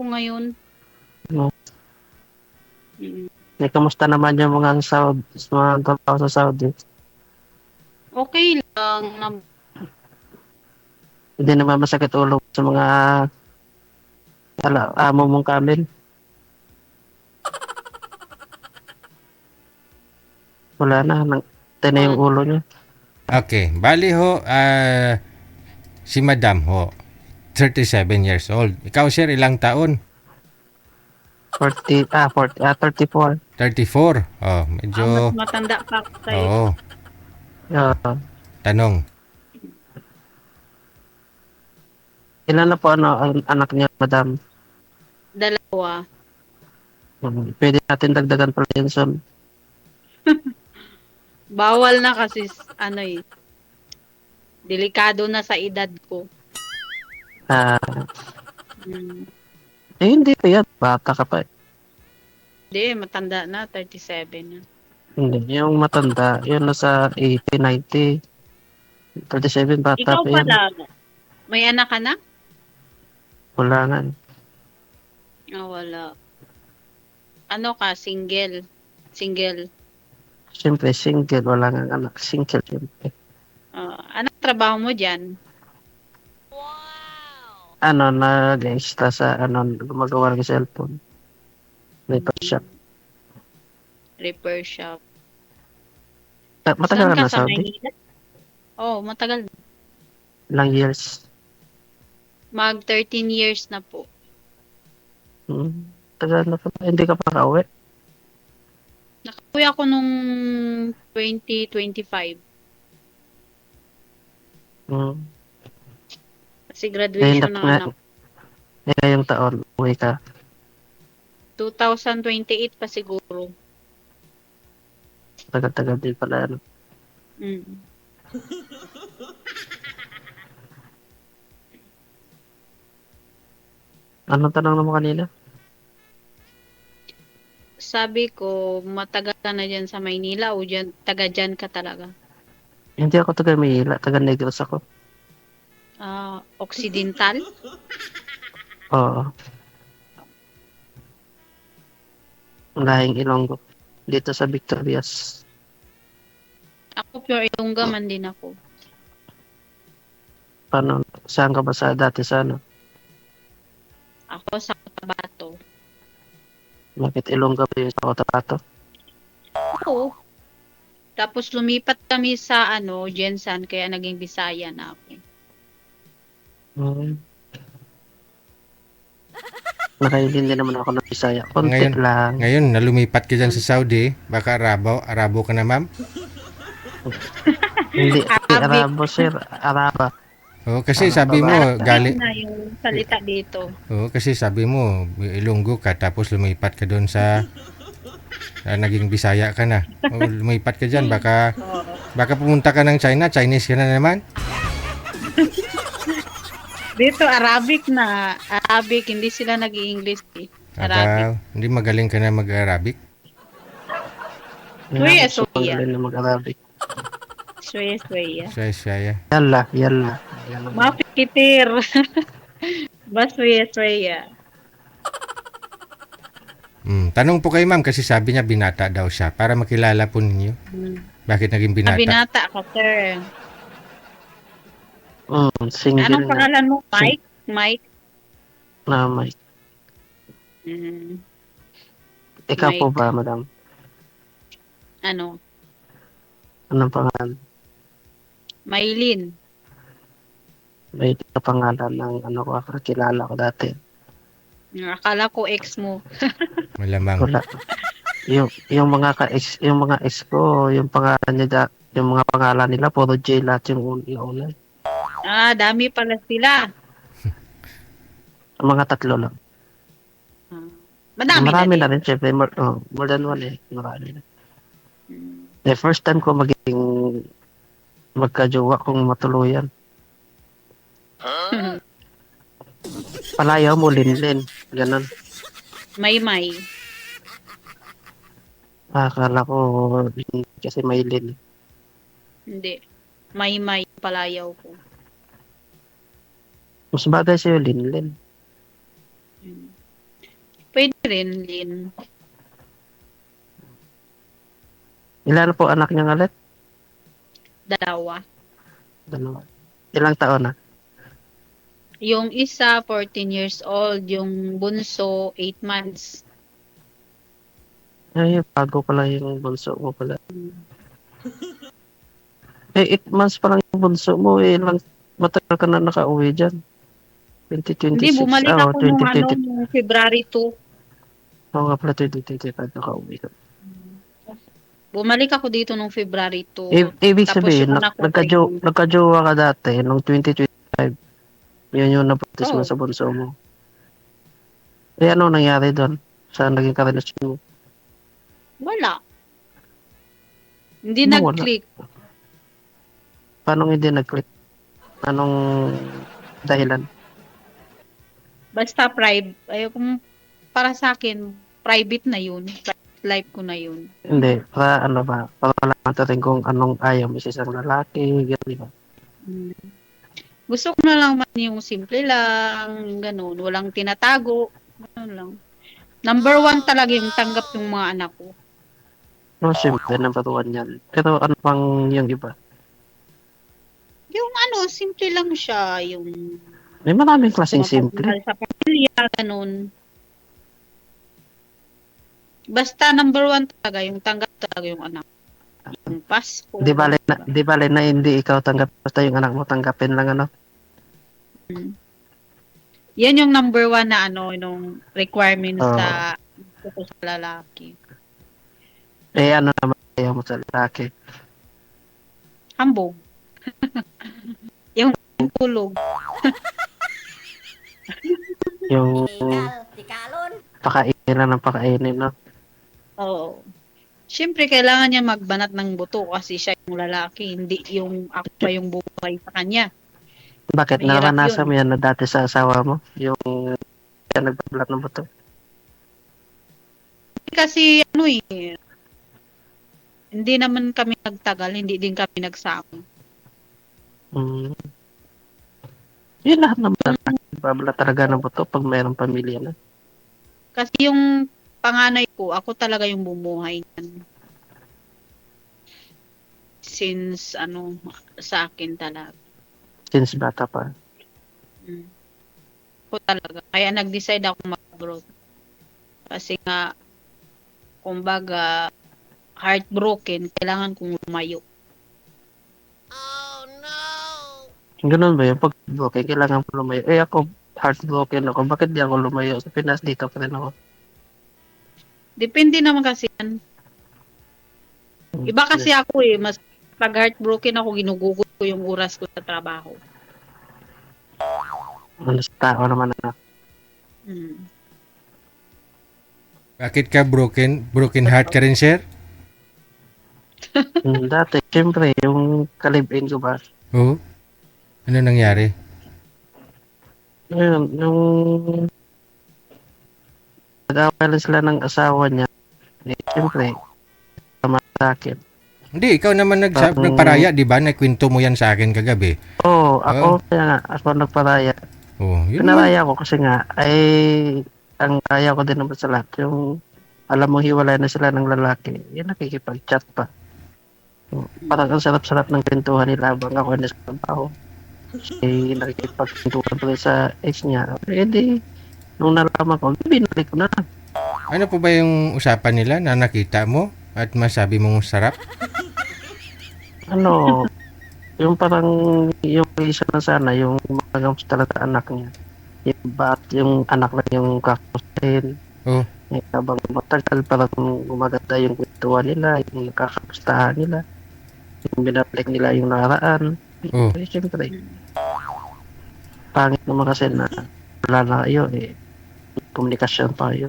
ako ngayon. No. Mm. Kamusta naman yung mga mga trabaho sa Saudi? Okay lang. Hindi naman masakit ulo sa mga amo mong kamil. Wala na, na yung ulo niya. Okay, bali ho, si Madam ho, 37 years old. Ikaw, sir, ilang taon? 34. 34. Oh, Mas medyo, matanda pa ako sa'yo. oo, Uh, tanong. ilan na po ang anak niya, madam? 2. Pwede natin dagdagan pa yun, son. Bawal na kasi delikado na sa edad ko. Ah, Mm. hindi pa yan. Bata ka pa. Hindi, matanda na, 37 na. Hindi. Yung matanda, yun nasa 80, 90. 37, bata Ikaw pa yan. pala, may anak ka na? Wala nga. Wala. Ano ka, single? Single. Siyempre, single. Wala nga anak. Single, siyempre. Anong trabaho mo dyan? Nag-extra sa, gumagawa ng cellphone. Repair shop. Repair shop. Matagal Saan ka ka na, sa Saudi? Maynila? Matagal. Ilang years? Mag 13 years na po. Tagal na pala. Hindi ka pa kauwi. Nakauwi ako nung 2025. Kasi graduation ng anak. Ngayong taon, uwi ka. 2028 pa siguro. Tagal-tagal din pala. Mm. Anong tanong naman kanina? Sabi ko, matagal ka na dyan sa Maynila o taga dyan ka talaga? Hindi ako taga Maynila. Taga Negros ako. Occidental? Oo. Lahing Ilonggo. Dito sa Victorias. Ako pure Ilongga man din ako. Paano? Saan ka ba dati sa ano? Ako sa Cotabato. Bakit Ilonggo ba yung sa Cotabato? Oo. Tapos lumipat kami sa Jensan, kaya naging Bisaya na ako. Nakaintindi naman ako ng Bisaya. Konti lang. Ngayon, nalumipat ka dyan sa Saudi, baka Arabo ka na, ma'am? Hindi Arabic. Arabo, sir. Araba. Kasi sabi mo, Arabic na yung salita dito. Kasi sabi mo, Ilonggo ka, tapos lumipat ka doon sa naging Bisaya ka na. Lumipat ka dyan, baka pumunta ka ng China, Chinese ka na naman. Dito Arabic na. Arabic, hindi sila nag-i-English eh. Arabic. Hindi magaling ka na mag-Arabic? Suya. Magaling na mag-Arabic. Suya. Yalla. Mapikitir. Suya. Tanong po kay ma'am kasi sabi niya binata daw siya para makilala po ninyo. Bakit naging binata? Binata ka, sir. Single. Anong pangalan mo? Mike? Mike? Mike. Ikaw Mike. po ba, madam? Ano? Anong pangalan? Maylin. May pangalan ng kakilala ko dati. Akala ko ex mo. Malamang. Wala. Yung mga ex ko, yung pangalan niya, yung mga pangalan nila, puro J lahat yung una. Dami pala sila. Mga 3 lang. Marami na rin. Siyempre, more than one eh. Marami na. The first time ko magkajowa kung matuluyan. Palayaw mo, Linlin. Ganon. May. Akala ko kasi Maylin. Hindi. May palayaw ko. Mas bagay sa'yo, Linlin. rin, Lynn. Ilan po anak niya ulit? Dalawa. Dalawa. Ilang taon na? Yung isa, 14 years old. Yung bunso, 8 months. Ay, bago pala yung bunso mo pala. Eh, 8 months pa lang yung bunso mo. Eh, matagal ka na nakauwi dyan. Hindi, 2026. bumalik Ah, ako nung 2020. nung February 2. Oo nga pala, 2025 nakauwi ka. Bumalik ako dito nung February 2. Ibig Tapos sabihin, yung anak ko, nagka-jowa ka dati noong 2025. Yun yung napuntis mo oh, sa bunso mo. Eh, ano nangyari doon? Saan naging karelasyon mo? wala. Hindi Anong wala? nag-click. Paano hindi nag-click? Anong dahilan? Basta para sa akin, private na yun. Private life ko na yun. Hindi, para ano ba? Para malaman natin kung anong ayaw mo sa isang lalaki, gano'n ba? Mm. Gusto ko na lang man yung simple lang, yung ganun. Walang tinatago. Ganun lang. Number 1 talaga yung tanggap yung mga anak ko. No, simple, number one yan. Pero ano pang yung iba? Yung simple lang siya. Yung May maraming klaseng simple. mapagmahal sa pamilya, ganun. Basta number 1 talaga, yung tanggap talaga yung anak. Yung Pasko. Di bale na hindi ikaw tanggap, basta yung anak mo tanggapin lang ano. Yan yung number 1 na yung requirements Oo. sa gusto ko sa lalaki. Eh ano naman ayaw mo sa lalaki? Hambog. Yung tulog. Yung Tikalon. pakainin lang ng pakainin, no? Oo. Siyempre, kailangan niya magbanat ng buto kasi siya yung lalaki, hindi yung ako pa yung buhay sa kanya. Bakit? Mahirap Naranasan yun. mo yan na dati sa asawa mo? Yung nagbabalat ng buto? Kasi hindi naman kami nagtagal, hindi din kami nagsama. Hmm. Yun lahat ng lalaki. Nagbabalat talaga ng buto pag mayroong pamilya na. Kasi yung panganay ko, ako talaga yung bumuhay niyan. Since sa akin talaga. Since bata pa. Ako talaga. Kaya nag-decide ako mag-abroad. Kasi nga, kumbaga, heartbroken, kailangan kong lumayo. Ganun ba yun? Pag okay, kailangan mo lumayo. Eh ako, heartbroken ako. Bakit di ako lumayo? Sa Pinas, dito pa rin ako. Depende naman kasi yan. Iba kasi ako mas pag heartbroken ako, ginugugol ko yung oras ko sa trabaho. Ano sa tao naman na. Bakit ka broken heart ka rin, sir? Dati, syempre, yung kalibin ko ba? Oo. Ano nangyari? Ngayon, yung nag-away lang sila ng asawa niya. Eh, syempre, tama sa akin. Hindi, ikaw naman Parang- nagparaya, di ba? Nakwento mo yan sa akin kagabi. Oo, ako, kaya nga, ako nagparaya. Oh, yun lang. Pinaraya ko kasi nga, ay, ang kaya ko din naman sa lahat, yung, alam mo, hiwalay na sila ng lalaki, yun nakikipag-chat pa. So, parang ang sarap-sarap ng kwentuhan nila habang ako nasa trabaho. Eh, nakikipag-kwentuhan pa rin sa ex niya. Eh, di, nung nalaman ko, binalik ko na lang. Ano po ba yung usapan nila na nakita mo at masabi mong sarap? Ano, yung parang, yung isa na sana, yung mga talaga anak niya. Yung anak lang yung kakamustahin. Oh, Eh, habang matagal parang gumaganda yung kwentuhan nila, yung nakakamustahan nila, yung binabalik nila yung nakaraan. oh. Eh, siyempre, pangit naman kasi na wala na kayo, eh, komunikasyon pa kayo.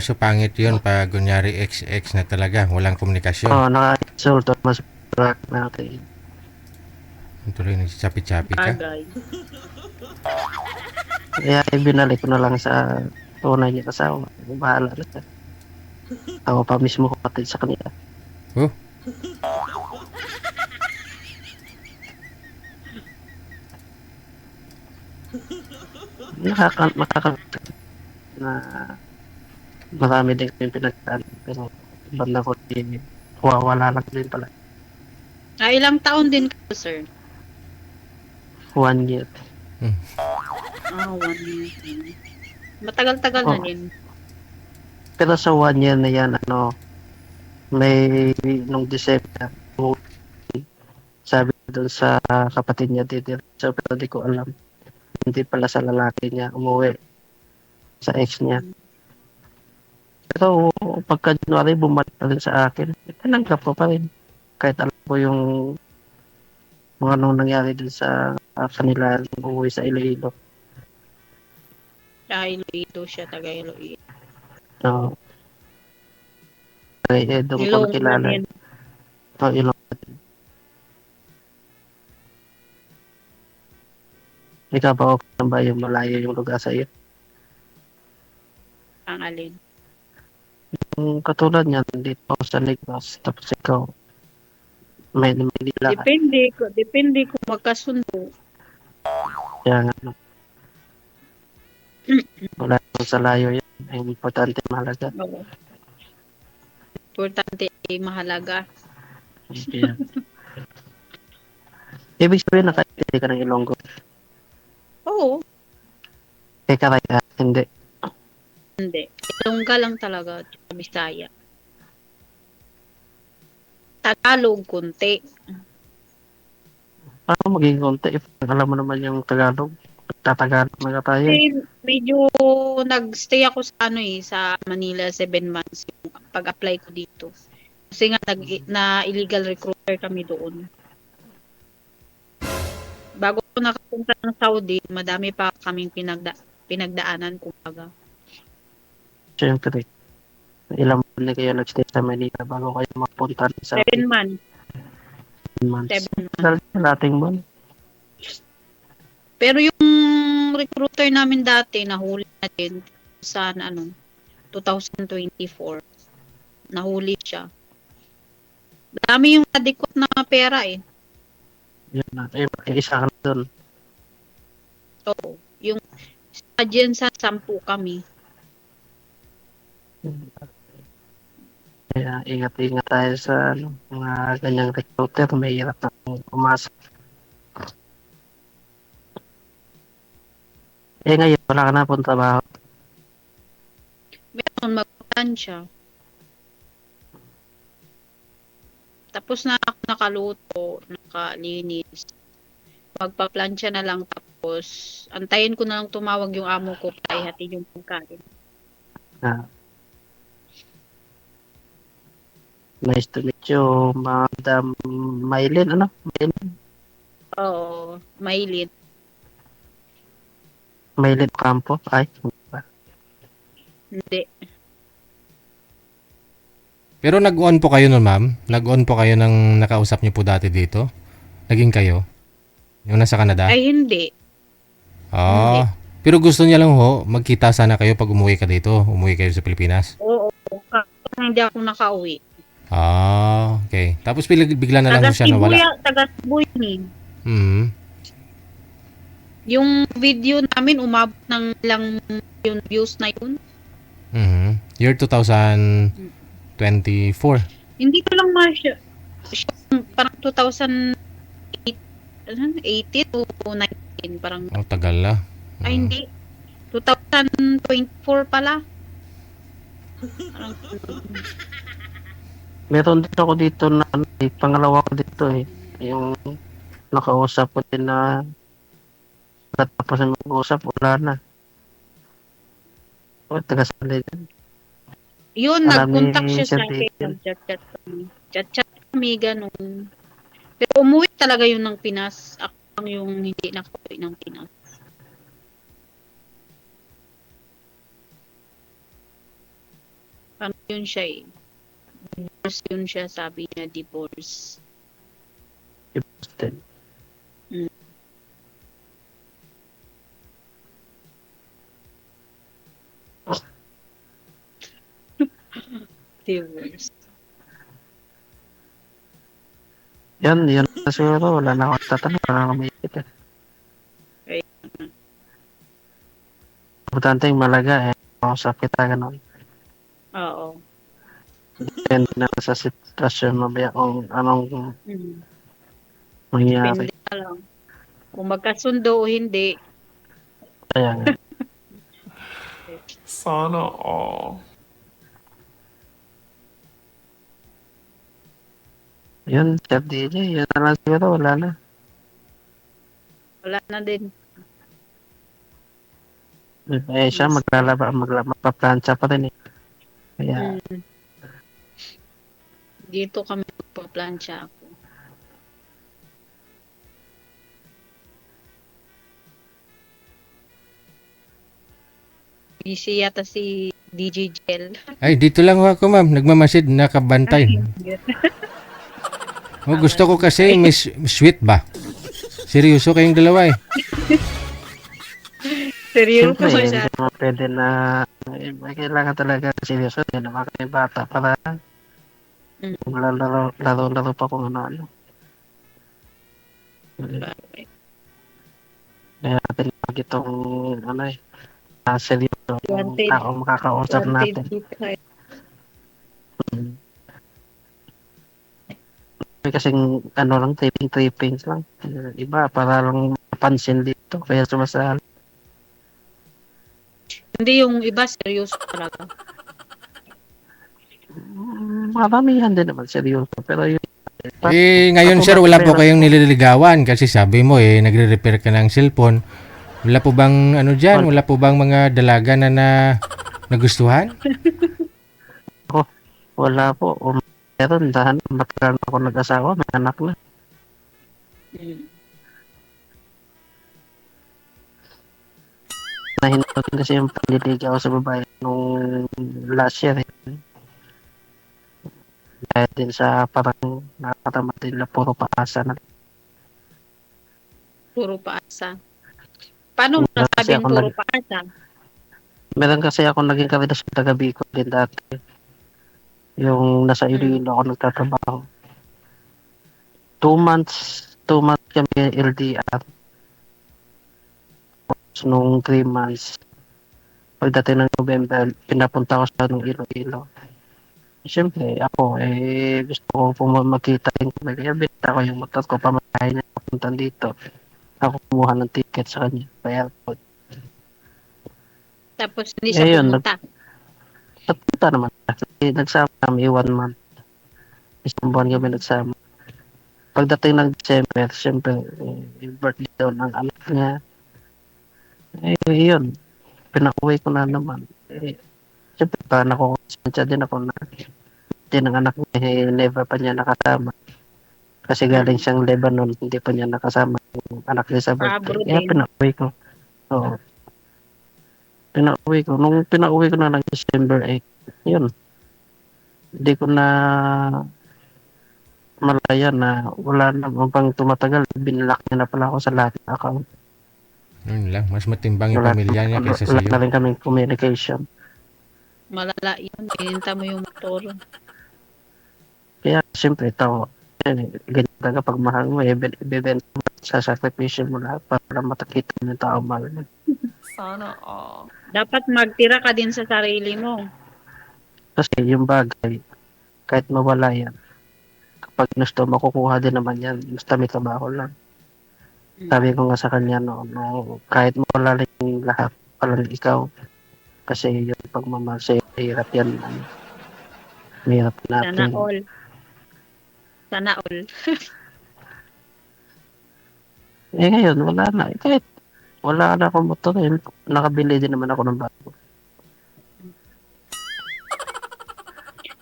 So pangit yun pag kunyari ex na talaga, walang komunikasyon. Oo, naka-insulto, mas track natin. Tuloy nagsasapi-sapi ka. Agay. Kaya ibinalik ko na lang sa tunay niya asawa. Bahala na siya. Ako pa mismo kapatid sa kanila. Oh, na marami din kami pinagdaan. Pero banda ko wala lang din pala. Ilang taon din kayo, sir? 1 year. 1 year. Matagal-tagal na Oh. din. Pero sa 1 year na yan, may nung December, sabi doon sa kapatid niya dito, so, pero di ko alam. Hindi pala sa lalaki niya umuwi sa ex niya. Pero pagka January, bumalik pa rin sa akin. Tinanggap ko pa rin. Kahit alam ko yung mga anong nangyari din sa kanila nung umuwi sa Iloilo. Iloilo siya, taga Iloilo. So, doon ko Ilonggo nakilala. din. Ilonggo. Ikaw ba okay lang ba yung malayo yung lugar sa iyo? Ang alin. Yung katulad niyan, dito ako sa Negros, tapos ikaw, may Manila ka. Depende ko magkasundo. Kaya nga, wala naman sa layo yan. Ang importante mahalaga. Oo. Importante ay mahalaga. Kaya, ibig sabihin nakaintindi ka ng Ilonggo. Oo. Teka, hindi. Hindi. Ilongga lang talaga. Tsaka Bisaya. Tagalog, konti. Paano magiging konti? If alam mo naman yung Tagalog. Tatagalog na ka tayo. Kasi medyo nagstay ako sa sa Manila 7 months yung pag-apply ko dito. Kasi nga na illegal recruiter kami doon. Bago ako nakapunta ng Saudi, madami pa kaming pinagdaanan kumbaga. Siyempre, ilang buwan na kayo nagstay sa Manila bago kayo mapunta sa 7 months. 7 months. 7 months. Dahil nating buwan. Pero yung recruiter namin dati, nahuli na din sa 2024. Nahuli siya. Dami yung nadikot na pera eh. Yun na. Isa ka na doon. Oo. Yung sa Jensen, 10 kami. Kaya ingat-ingat tayo sa mga ganyang recruiter. May hirap na pumasok. Ngayon, wala ka na pong trabaho. Meron magplansya. Tapos na ako nakaluto, nakalinis. Magpaplansya na lang tapos antayin ko na lang tumawag yung amo ko para ihatid yung pagkain. Nice to meet you, Madam Maylin. Maylin? Oo, Maylin. Maylin Campo? Ay, Hindi. Pero nag-on po kayo nun, ma'am? Nag-on po kayo ng nakausap niyo po dati dito? Naging kayo? Yung nasa Canada? Ay, hindi. Ah. Pero gusto niya lang magkita sana kayo pag umuwi ka dito. Umuwi kayo sa Pilipinas. Oo. Kasi hindi ako nakauwi. Ah, okay. Tapos bigla na lang siya nawala. Taga Cebu yun. Mhm. Yung video namin umabot ng ilang yung views na yun. Mhm. Year 2024. Hindi ko lang parang 2018 o 19 parang Oh, tagal na. ay hindi 2024 pala. Parang, meron din ako dito na pangalawa ko dito yung nakausap ko din na tapos na mag-usap, wala na. Taga-sali din. yun, Alam nag-contact ni siya sa Sir akin. David. Chat-chat kami, ganun. Pero umuwi talaga yun ng Pinas. Ako lang yung hindi nakauwi ng Pinas. Ano yun siya divorce yun siya, sabi niya, divorce. Boston. Divorce. Yan na siguro. Wala na akong tatanong. Wala na akong maikita. Okay. Importante yung malaga makausap kita, gano'n. Oo. Depende na sa sitwasyon mamaya kung anong Mm. mangyayari. Depende na lang. Kung magkasundo o hindi. Kaya nga. Sana all. Yun, Sir DJ, yun na lang siguro, wala na. Wala na din. Siya magpaplansya pa rin eh. Kaya, Mm. Dito kami magpa-plancha ako. Busy yata si DJ Jel. Ay, dito lang ho ako, ma'am. Nagmamasid, nakabantay. Oh, gusto ko kasi Miss Sweet ba? Seryoso kayong dalawa eh. Seryoso siyempre, hindi siya. naman pwede na, may kailangan talaga seryoso, hindi naman kayo bata para Mm. laro pa kung ano-ano. Kaya natin pag itong, ano eh, seryoso, yung Wanted. tao makakausap Wanted natin. dito kayo. May kasing, ano lang, trippings lang. Iba, para lang mapansin dito, kaya sumasali. Hindi, yung iba seryoso talaga. Maramihan din naman seryoso, pero yung Ngayon ako sir, wala po pero- kayong nililigawan kasi sabi mo nagre-repair ka ng cellphone. Wala po bang ano dyan? Wala po bang mga dalaga na nagustuhan? wala po. Meron, dahil matagal na ako nag-asawa, may anak na. Mm. Nahinto din kasi yung panliligaw sa babae nung last year. Dahil din sa parang nakakatama din na puro paasa na. Puro paasa. Paano mo Meron kasi nasabing ako puro paasa? Meron kasi ako naging karelasyon sa taga Bicol din dati. Yung nasa Iloilo ako nagtatrabaho. 2 months kami LDR. So, nung 3 months, pagdating ng November, pinapunta ko sa nung Iloilo. Siyempre, ako, gusto ko magkita rin kami. Kaya binita ko yung motor ko, pamasahe niya papunta dito. Ako kumuha ng ticket sa kanya, sa airport. Tapos hindi siya Ngayon, pumunta. nagpunta naman. Nagsama kami 1 month. Isang buwan kami nagsama. Pagdating ng December, siyempre, yung birthday daw ng anak niya. Yun. Pinauwi ko na naman. Siyempre, parang nakukonsensya din ako na din ng anak niya, never pa niya nakasama. Kasi galing siyang Lebanon, hindi pa niya nakasama yung anak niya sa birthday. Abroad Kaya din. pinauwi ko. Oo. Pinauwi ko. Nung pinauwi ko na ng December 8, yun. Hindi ko na malaya na wala na pang tumatagal. Binlock niya na pala ako sa lahat ng account. Yun lang, mas matimbang yung pamilya niya kaysa Wala na sa'yo. rin kaming communication. Malala yun. Bininta mo yung motor. Kaya siyempre ito, ganyan talaga pag mahal mo, ibebenta mo, sasakripisyo mo lahat para matakita mo yung tao mahal mo. Sana all. Dapat magtira ka din sa sarili mo. Kasi yung bagay, kahit mawala yan, kapag gusto, makukuha din naman yan. Basta may trabaho lang. Sabi ko nga sa kanya, no, kahit mawala rin yung lahat, palang ikaw. Kasi yung pagmamahal sa'yo, hirap yan. Hirap Sana natin. all. Sana all. Ngayon, wala na. Kahit wala na akong motor, nakabili din naman ako ng bago.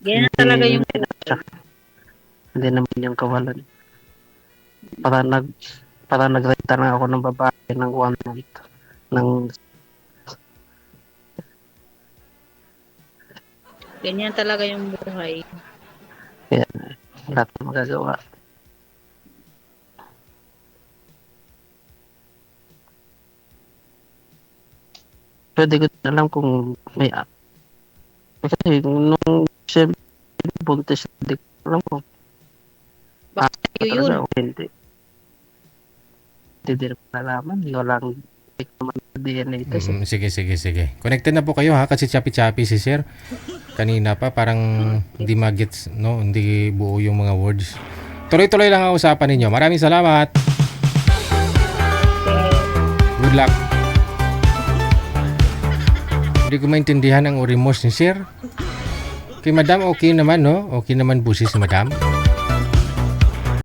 Ganyan talaga yung Hindi naman yung kawalan. Para nagrenta na ako ng babae ng 1 month. ganyan talaga yung buhay. Kaya wala tayong magagawa. Pwede ko din alam kung may kasi nung siyempre buntis, hindi ko alam kung Baka sa'yo yun. talaga o hindi. Hindi din ko nalaman. Walang DNA test. Sige. Connected na po kayo ha kasi chapi-chapi si sir. Kanina pa parang hindi magets, no? Hindi buo yung mga words. Tuloy-tuloy lang ang usapan ninyo. Maraming salamat. Good luck. Hindi ko maintindihan ang orimos ni sir. Kay madam, okay naman, no? Okay naman busi si madam.